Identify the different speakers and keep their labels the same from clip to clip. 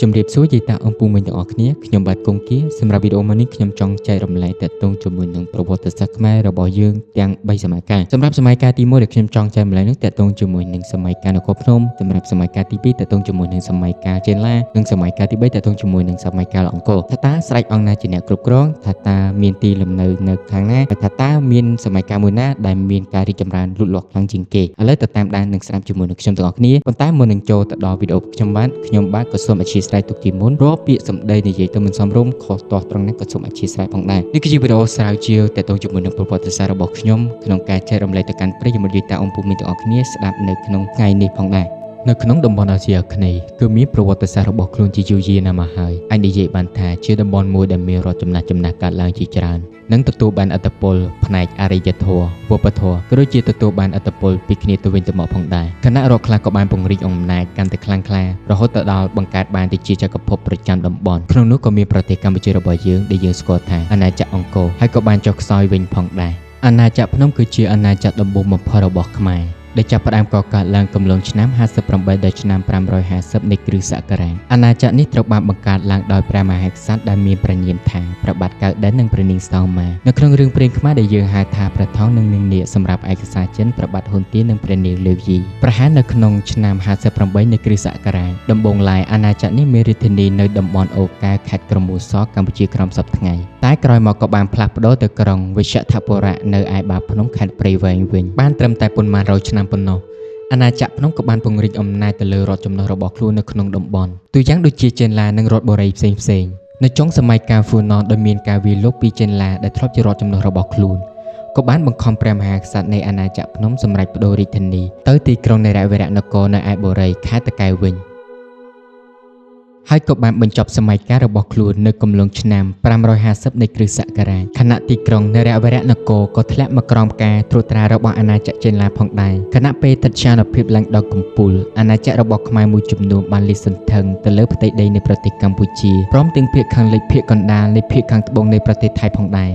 Speaker 1: ជំរាបសួរយាយតាអង្គពូមិញទាំងអស់គ្នាខ្ញុំបាទគង្គគាសម្រាប់វីដេអូមួយនេះខ្ញុំចង់ចែករំលែកទាក់ទងជាមួយនឹងប្រវត្តិសាស្ត្រខ្មែររបស់យើងទាំង3សម័យកាលសម្រាប់សម័យកាលទី1ដែលខ្ញុំចង់ចែករំលែកនោះទាក់ទងជាមួយនឹងសម័យកាលនគរភ្នំសម្រាប់សម័យកាលទី2ទាក់ទងជាមួយនឹងសម័យកាលចេនឡានិងសម័យកាលទី3ទាក់ទងជាមួយនឹងសម័យកាលអង្គរថាតើស្រេចអង្គណាជាអ្នកគ្រប់គ្រងថាតើមានទីលំនៅនៅខាងណាថាតើមានសម័យកាលមួយណាដែលមានការរីកចម្រើនលូតលាស់ខ្លាំងជាងគេឥឡូវទៅតាមដាននិងស្ដាប់ជាមួយនឹងខ្ញុំទាំងអស់គ្នាប៉ុន្តែមុននឹងចូលទៅដល់វីដេអូខ្ញុំបាទក៏សូមអធិស្ឋានទុកជាមុនរាល់ពាក្យសម្ដីនិយាយទៅមិនសមរម្យខុសទាស់ត្រង់ណាក៏សូមអធិស្ឋានផងដែរនេះគឺជាវីដេអូស្រាវជ្រាវទាក់ទងជាមួយនឹងប្រវត្តិសាស្ត្ររបស់ខ្ញុំក្នុងការចែករំលែកទៅកាន់ប្រិយមិត្តយាយតាអង្គពូមិញទាំងអស់គ្នាស្ដាប់នៅក្នុងថ្ងៃនេះផងដែរនៅក្នុងតំបន់អាស៊ីអាគ្នេយ៍គឺមានប្រវត្តិសាស្ត្ររបស់ខ្លួនជាយូរយារណាស់មកហើយអាចនិយាយបានថាជាតំបន់មួយដែលមានរដ្ឋចំណាស់កើតឡើងជាច្រើននិងទទួលបានឥទ្ធិពលផ្នែកអរិយធម៌វប្បធម៌ក៏ដូចជាទទួលបានឥទ្ធិពលពីគ្នាទៅវិញទៅមកផងដែរគណៈរដ្ឋខ្លះក៏បានពង្រីកអំណាចកាន់តែខ្លាំងក្លារហូតដល់បង្កើតបានទៅជាចក្រភពប្រចាំតំបន់ក្នុងនោះក៏មានប្រទេសកម្ពុជារបស់យើងដែលយើងស្គាល់ថាអាណាចក្រអង្គរហើយក៏បានចុះខ្សោយវិញផងដែរអាណាចក្រភ្នំគឺជាអាណាចក្រដំបូងបំផុតរបស់ខ្មែរដែលចាប់ផ្ដើមកកើតឡើងកំឡុងឆ្នាំ58ដល់ឆ្នាំ550នៃគ្រិស្តសករាជអាណាចក្រនេះត្រូវបានបង្កើតឡើងដោយព្រះមហាក្សត្រដែលមានព្រះនាមថាព្រះបាទកៅណ្ឌិន្យនិងព្រះនាងសោមានៅក្នុងរឿងព្រេងខ្មែរដែលយើងហៅថាព្រះថោងនិងនាងនាគសម្រាប់ឯកសារចិនព្រះបាទហ៊ុនទៀននិងព្រះនាងលេវយីប្រហែលនៅក្នុងឆ្នាំ58នៃគ្រិស្តសករាជដំបូងឡើយអាណាចក្រនេះមានរាជធានីនៅតំបន់អូកាខេត្តក្រមួសកម្ពុជាក្រោមសព្វថ្ងៃតែក្រោយមកក៏បានផ្លាស់ប្ដូរទៅក្រុងវិជ្ជថបុរៈនៅឯបាភ្នំខេត្តព្រៃវែងវិញបានត្រឹមតែប៉ុន្មានរយឆ្នាំប៉ុណ្ណោះអាណាចក្រភ្នំក៏បានពង្រីកអំណាចទៅលើរដ្ឋចំណុះរបស់ខ្លួននៅក្នុងតំបន់ទូយ៉ាងដូចជាចេនឡានិងរដ្ឋបូរីផ្សេងនៅចុងសម័យកាលហ្វូណនដោយមានការវាយលុកពីចេនឡាដែលធ្លាប់ជារដ្ឋចំណុះរបស់ខ្លួនក៏បានបង្ខំព្រះមហាក្សត្រនៃអាណាចក្រភ្នំសម្រេចបដូររាជធានីទៅទីក្រុងនរវរនគរនៅឯបូរីខេត្តតាកែវវិញហើយក៏បានបញ្ចប់សម័យកាលរបស់ខ្លួននៅកំឡុងឆ្នាំ550នៃគ្រិស្តសករាជខណៈទីក្រុងនរវរនគរក៏ធ្លាក់មកក្រោមការត្រួតត្រារបស់អាណាចក្រចេនឡាផងដែរខណៈពេលទិដ្ឋានុភាពឡើងដល់កំពូលអាណាចក្ររបស់ខ្មែរមួយចំនួនបានលាតសន្ធឹងទៅលើផ្ទៃដីនៃប្រទេសកម្ពុជាព្រមទាំងភាគខាងលិចភាគកណ្ដាលនៃភាគខាងត្បូងនៃប្រទេសថៃផងដែរ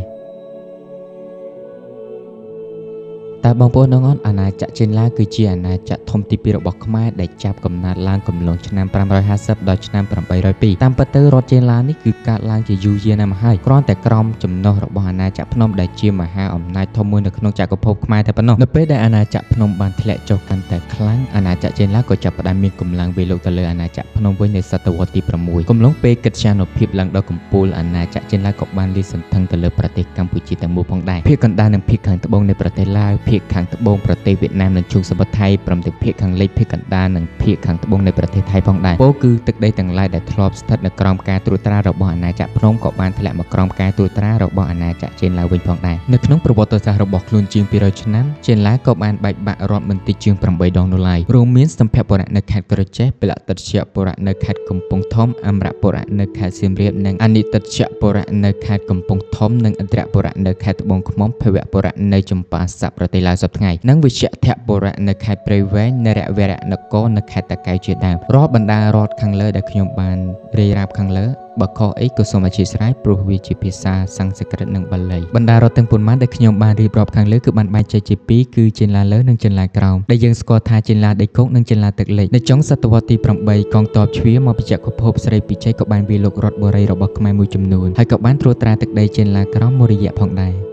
Speaker 1: តែបងប្អូនទាំងអស់អាណាចក្រចេនឡាគឺជាអាណាចក្រធំទី2របស់ខ្មែរដែលចាប់កំណើតឡើងកំឡុងឆ្នាំ550ដល់ឆ្នាំ802តាមពិតទៅរដ្ឋចេនឡានេះគឺកើតឡើងជាយូរយារណាស់មកហើយគ្រាន់តែក្រោមចំណុះរបស់អាណាចក្រភ្នំដែលជាមហាអំណាចធំមួយនៅក្នុងចក្រភពខ្មែរតែប៉ុណ្ណោះនៅពេលដែលអាណាចក្រភ្នំបានធ្លាក់ចុះកាន់តែខ្លាំងអាណាចក្រចេនឡាក៏ចាប់ផ្ដើមមានកម្លាំងវាយលុកទៅលើអាណាចក្រភ្នំវិញនៅសតវត្សទី6កំឡុងពេលកិត្យានុភាពឡើងដល់កំពូលអាណាចក្រចេនឡាក៏បានលាតសន្ធឹងទៅលើប្រទេសកម្ពុជាទាំងមូលផងដែរភាគកណ្ដាលនិងភាគខាងត្បូងនៃប្រទេសឡាវភាគខាងត្បូងប្រទេសវៀតណាមនិងឈូងសមុទ្រថៃព្រមទាំងភាគខាងលិចភាគកណ្ដាលនិងភាគខាងត្បូងនៃប្រទេសថៃផងដែរពោលគឺទឹកដីទាំងឡាយដែលធ្លាប់ស្ថិតនៅក្រោមការត្រួតត្រារបស់អាណាចក្រភ្នំក៏បានធ្លាក់មកក្រោមការត្រួតត្រារបស់អាណាចក្រចេនឡាវិញផងដែរនៅក្នុងប្រវត្តិសាស្ត្ររបស់ខ្លួនជាង200ឆ្នាំចេនឡាក៏បានបែកបាក់រដ្ឋមិនតិចជាង8ដងនោះឡើយរួមមានស្ទឹងភបុរៈនៅខេត្តក្រចេះពលតិជ្ជបុរៈនៅខេត្តកំពង់ធំអមរបុរៈនៅខេត្តសៀមរាបនិងអនិតិជ្ជបុរៈនៅខេត្តកំពង់ធំនិងឥន្ទ្របុរៈនៅខេត្តត្បូងឃ្មុំភវបុរៈនៅចម្ប៉ាស័កប្រទេសឡាវសព្វថ្ងៃនិងវិជ្ជថបុរៈនៅខេត្តព្រៃវែងនរវរនគរនៅខេត្តតាកែវជាដើមរាល់បណ្ដារដ្ឋខាងលើដែលខ្ញុំបានរាយរាប់ខាងលើបើខុសអីក៏សូមអធិស្ឋានព្រោះវាជាភាសាសំស្ក្រឹតនិងបាលីបណ្ដារដ្ឋទាំងប៉ុន្មានដែលខ្ញុំបានរៀបរាប់ខាងលើគឺបានបែងចែកជាពីរគឺចេនឡាលើនិងចេនឡាក្រោមដែលយើងស្គាល់ថាចេនឡាដីគោកនិងចេនឡាទឹកលិចនៅចុងសតវត្សទី8កងទ័ពជ្វាមកពីចក្រភពស្រីពិជ័យក៏បានវាយលុករដ្ឋបូរីរបស់ខ្មែរមួយចំនួនហើយក៏បានត្រួតត្រាទឹកដីចេនឡាក្រោមមួយរយៈផងដែរ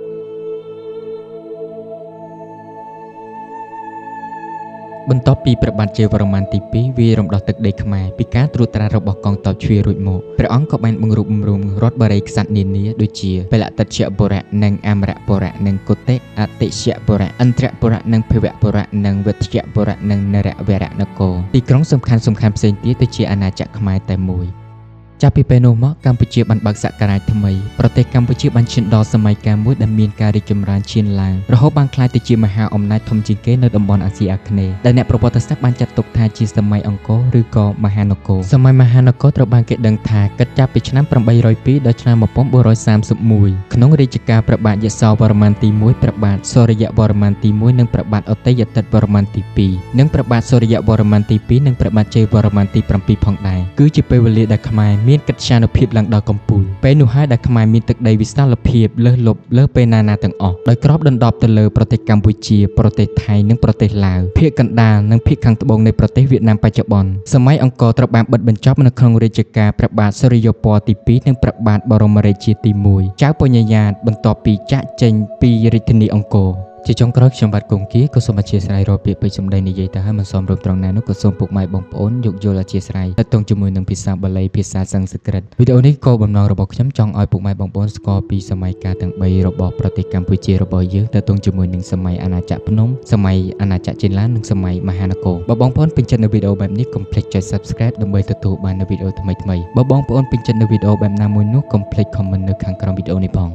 Speaker 1: បន្ទាប់ពីព្រះបាទជ័យវរ្ម័នទី2វាយរំដោះទឹកដីខ្មែរពីការត្រួតត្រារបស់កងទ័ពជ្វារួចមកព្រះអង្គក៏បានបង្រួបបង្រួមរដ្ឋបរិយក្សត្រនានាដូចជាពលតិជ្ជបុរៈនិងអមរបុរៈនិងគតិអតិជ្ជបុរៈឥន្ទ្របុរៈនិងភវបុរៈនិងវិជ្ជបុរៈនិងនរវរនគរទីក្រុងសំខាន់ផ្សេងទៀតទៅជាអាណាចក្រខ្មែរតែមួយចាប់ពីពេលនោះមកកម្ពុជាបានបើកសករាជថ្មីប្រទេសកម្ពុជាបានឈានដល់សម័យកាលមួយដែលមានការរីកចម្រើនឈានឡើងរហូតបានក្លាយទៅជាមហាអំណាចធំជាងគេនៅតំបន់អាស៊ីអាគ្នេយ៍ដែលអ្នកប្រវត្តិសាស្ត្របានចាត់ទុកថាជាសម័យអង្គរឬក៏មហានគរសម័យមហានគរត្រូវបានគេដឹងថាគិតចាប់ពីឆ្នាំ802ដល់ឆ្នាំ1431ក្នុងរាជការព្រះបាទយសោវរ្ម័នទី1ព្រះបាទសូរ្យវរ្ម័នទី1និងព្រះបាទឧទ័យទិត្យវរ្ម័នទី2និងព្រះបាទសូរ្យវរ្ម័នទី2និងព្រះបាទជ័យវរ្ម័នទី7ផងដែរគឺជាពេលវេលាដែលខ្មែរ មានកិត្យានុភាពឡើងដល់កំពូលពេលនោះហើយដែលខ្មែរមានទឹកដីវិសាលភាពលើសលប់លើពេលណាៗទាំងអស់ដោយគ្របដណ្ដប់ទៅលើប្រទេសកម្ពុជាប្រទេសថៃនិងប្រទេសឡាវភាគកណ្ដាលនិងភាគខាងត្បូងនៃប្រទេសវៀតណាមបច្ចុប្បន្នសម័យអង្គរត្រូវបានបិទបញ្ចប់នៅក្នុងរជ្ជកាលព្រះបាទសូរ្យវរ្មទី2និងព្រះបាទបរមរាជាទី1ចៅពញ្ញាយ៉ាតបន្ទាប់ពីចាកចេញពីរាជធានីអង្គរជាចុងក្រោយខ្ញុំបាទគង្គីក៏សូមអធិស្ឋានរាល់ពាក្យពេចន៍សម្ដីនិយាយទៅហើយមិនសមរម្យត្រង់ណានោះក៏សូមពុកម៉ែបងប្អូនយកយល់អធិស្ឋានទាក់ទងជាមួយនឹងភាសាបាលីភាសាសំស្ក្រឹតវីដេអូនេះក៏បំណងរបស់ខ្ញុំចង់ឲ្យពុកម៉ែបងប្អូនស្គាល់ពីសម័យកាលទាំង3របស់ប្រទេសកម្ពុជារបស់យើងទាក់ទងជាមួយនឹងសម័យអាណាចក្រភ្នំសម័យអាណាចក្រចេនឡានិងសម័យមហានគរបើបងប្អូនពេញចិត្តនៅវីដេអូបែបនេះកុំភ្លេចចុច Subscribe ដើម្បីទទួលបាននូវវីដេអូថ្មីៗបើបងប្អូនពេញចិត្តនៅវីដេអូបែបណាមួយនោះកុំភ្លេច comment នៅខាងក្រោមវីដេអូនេះផង